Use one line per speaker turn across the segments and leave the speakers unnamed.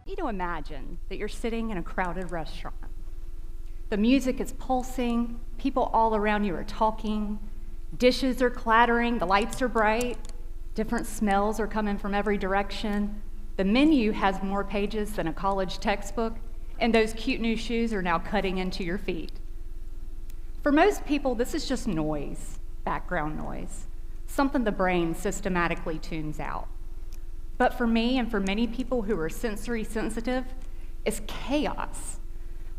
You know, imagine that you're sitting in a crowded restaurant. The music is pulsing, people all around you are talking, dishes are clattering, the lights are bright, different smells are coming from every direction. The menu has more pages than a college textbook, and those cute new shoes are now cutting into your feet. For most people, this is just noise, background noise, something the brain systematically tunes out. But for me and for many people who are sensory sensitive, it's chaos.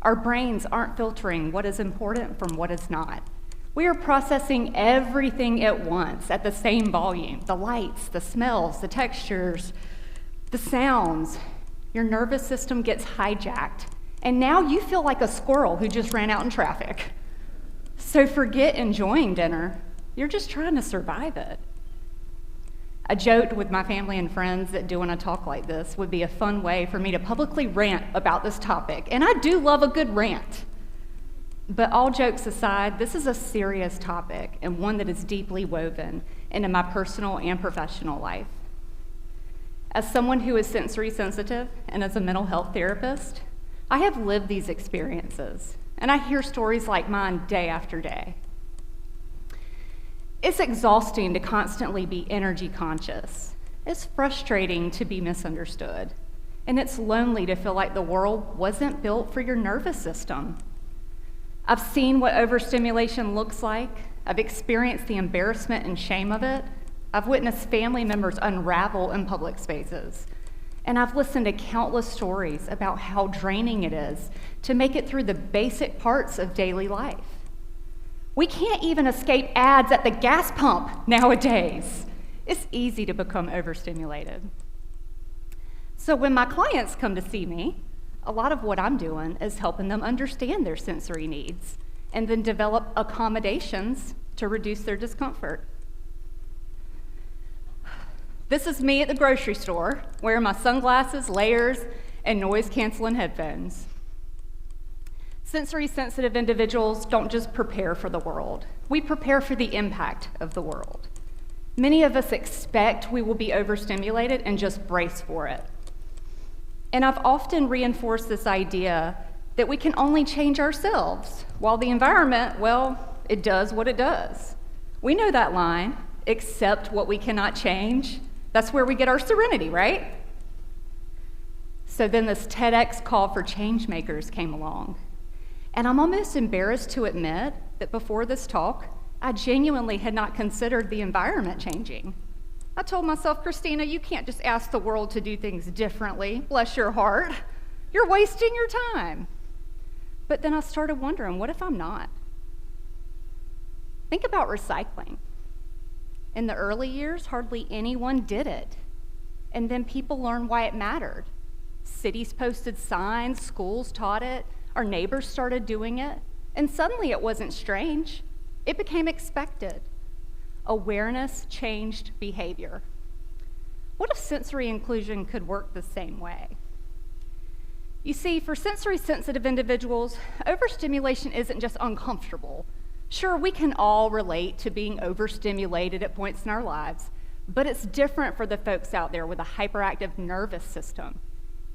Our brains aren't filtering what is important from what is not. We are processing everything at once at the same volume: the lights, the smells, the textures, the sounds. Your nervous system gets hijacked, and now you feel like a squirrel who just ran out in traffic. So forget enjoying dinner. You're just trying to survive it. I joked with my family and friends that doing a talk like this would be a fun way for me to publicly rant about this topic, and I do love a good rant. But all jokes aside, this is a serious topic and one that is deeply woven into my personal and professional life. As someone who is sensory sensitive and as a mental health therapist, I have lived these experiences, and I hear stories like mine day after day. It's exhausting to constantly be energy conscious. It's frustrating to be misunderstood. And it's lonely to feel like the world wasn't built for your nervous system. I've seen what overstimulation looks like. I've experienced the embarrassment and shame of it. I've witnessed family members unravel in public spaces. And I've listened to countless stories about how draining it is to make it through the basic parts of daily life. We can't even escape ads at the gas pump nowadays. It's easy to become overstimulated. So when my clients come to see me, a lot of what I'm doing is helping them understand their sensory needs and then develop accommodations to reduce their discomfort. This is me at the grocery store, wearing my sunglasses, layers, and noise-canceling headphones. Sensory sensitive individuals don't just prepare for the world. We prepare for the impact of the world. Many of us expect we will be overstimulated and just brace for it. And I've often reinforced this idea that we can only change ourselves, while the environment, well, it does what it does. We know that line, accept what we cannot change. That's where we get our serenity, right? So then this TEDx call for change makers came along. And I'm almost embarrassed to admit that before this talk, I genuinely had not considered the environment changing. I told myself, Christina, you can't just ask the world to do things differently. Bless your heart. You're wasting your time. But then I started wondering, what if I'm not? Think about recycling. In the early years, hardly anyone did it. And then people learned why it mattered. Cities posted signs, schools taught it, our neighbors started doing it, and suddenly it wasn't strange. It became expected. Awareness changed behavior. What if sensory inclusion could work the same way? You see, for sensory sensitive individuals, overstimulation isn't just uncomfortable. Sure, we can all relate to being overstimulated at points in our lives, but it's different for the folks out there with a hyperactive nervous system.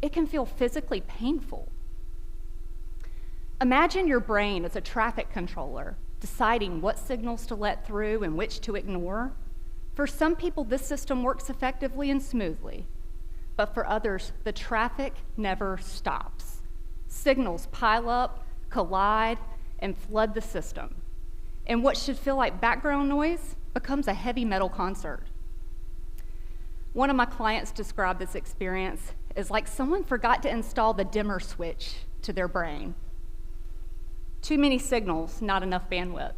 It can feel physically painful. Imagine your brain as a traffic controller, deciding what signals to let through and which to ignore. For some people, this system works effectively and smoothly, but for others, the traffic never stops. Signals pile up, collide, and flood the system. And what should feel like background noise becomes a heavy metal concert. One of my clients described this experience as like someone forgot to install the dimmer switch to their brain. Too many signals, not enough bandwidth.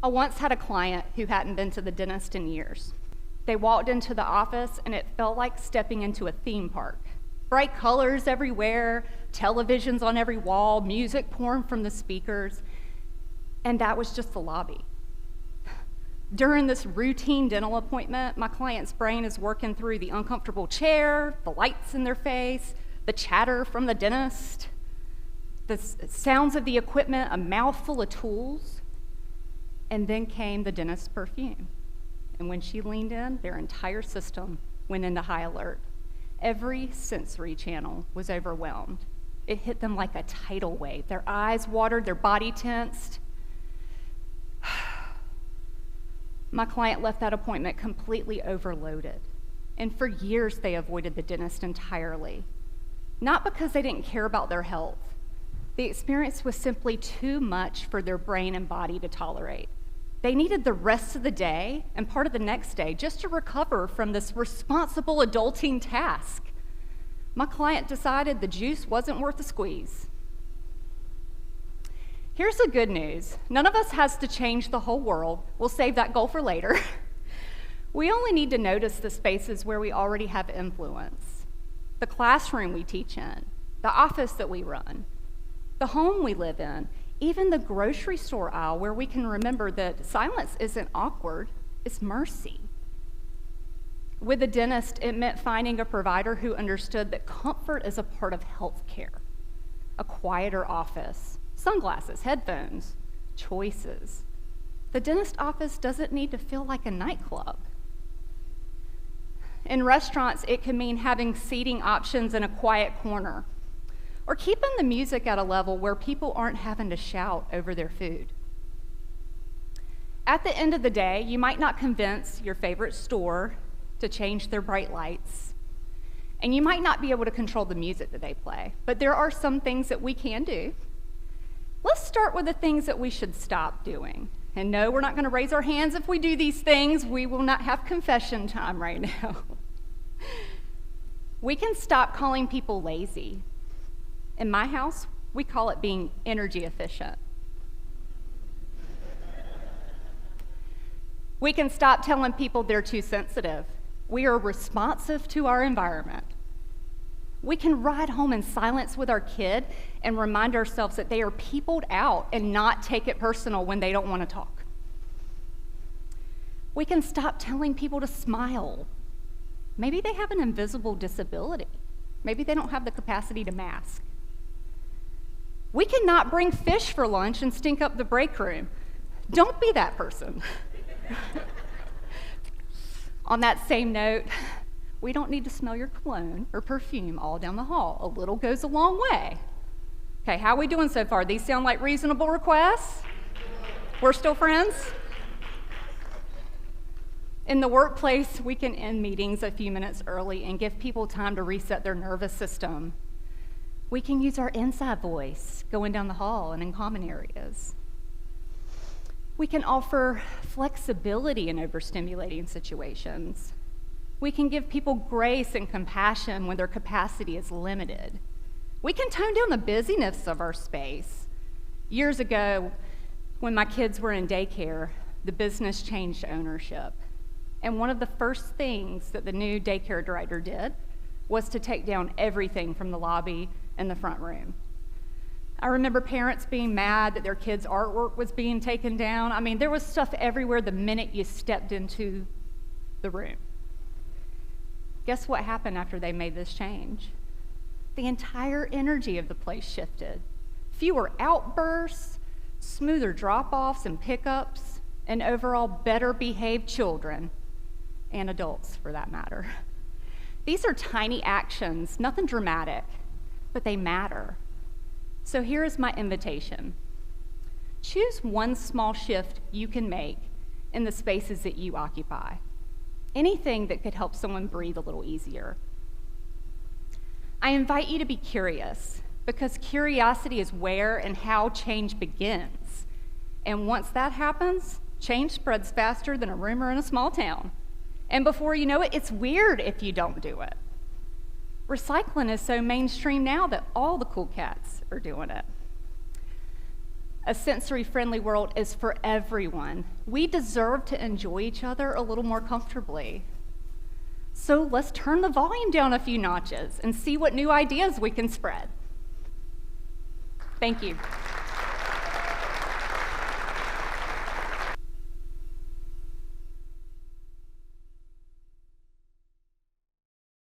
I once had a client who hadn't been to the dentist in years. They walked into the office and it felt like stepping into a theme park. Bright colors everywhere, televisions on every wall, music pouring from the speakers, and that was just the lobby. During this routine dental appointment, my client's brain is working through the uncomfortable chair, the lights in their face, the chatter from the dentist, the sounds of the equipment, a mouthful of tools, and then came the dentist's perfume. And when she leaned in, their entire system went into high alert. every sensory channel was overwhelmed. It hit them like a tidal wave. Their eyes watered, their body tensed. My client left that appointment completely overloaded. And for years, they avoided the dentist entirely. Not because they didn't care about their health. The experience was simply too much for their brain and body to tolerate. They needed the rest of the day and part of the next day just to recover from this responsible adulting task. My client decided the juice wasn't worth the squeeze. Here's the good news. None of us has to change the whole world. We'll save that goal for later. We only need to notice the spaces where we already have influence. The classroom we teach in, the office that we run, the home we live in, even the grocery store aisle where we can remember that silence isn't awkward, it's mercy. With the dentist, it meant finding a provider who understood that comfort is a part of healthcare. A quieter office, sunglasses, headphones, choices. The dentist office doesn't need to feel like a nightclub. In restaurants, it can mean having seating options in a quiet corner, or keeping the music at a level where people aren't having to shout over their food. At the end of the day, you might not convince your favorite store to change their bright lights, and you might not be able to control the music that they play, but there are some things that we can do. Let's start with the things that we should stop doing. And no, we're not going to raise our hands if we do these things. We will not have confession time right now. We can stop calling people lazy. In my house, we call it being energy efficient. We can stop telling people they're too sensitive. We are responsive to our environment. We can ride home in silence with our kid and remind ourselves that they are peopled out and not take it personal when they don't want to talk. We can stop telling people to smile. Maybe they have an invisible disability. Maybe they don't have the capacity to mask. We cannot bring fish for lunch and stink up the break room. Don't be that person. On that same note, we don't need to smell your cologne or perfume all down the hall. A little goes a long way. Okay, how are we doing so far? These sound like reasonable requests? We're still friends? In the workplace, we can end meetings a few minutes early and give people time to reset their nervous system. We can use our inside voice going down the hall and in common areas. We can offer flexibility in overstimulating situations. We can give people grace and compassion when their capacity is limited. We can tone down the busyness of our space. Years ago, when my kids were in daycare, the business changed ownership. And one of the first things that the new daycare director did was to take down everything from the lobby and the front room. I remember parents being mad that their kids' artwork was being taken down. I mean, there was stuff everywhere the minute you stepped into the room. Guess what happened after they made this change? The entire energy of the place shifted. Fewer outbursts, smoother drop-offs and pickups, and overall better behaved children, and adults for that matter. These are tiny actions, nothing dramatic, but they matter. So here is my invitation. Choose one small shift you can make in the spaces that you occupy. Anything that could help someone breathe a little easier. I invite you to be curious, because curiosity is where and how change begins. And once that happens, change spreads faster than a rumor in a small town. And before you know it, it's weird if you don't do it. Recycling is so mainstream now that all the cool cats are doing it. A sensory-friendly world is for everyone. We deserve to enjoy each other a little more comfortably. So let's turn the volume down a few notches and see what new ideas we can spread. Thank you.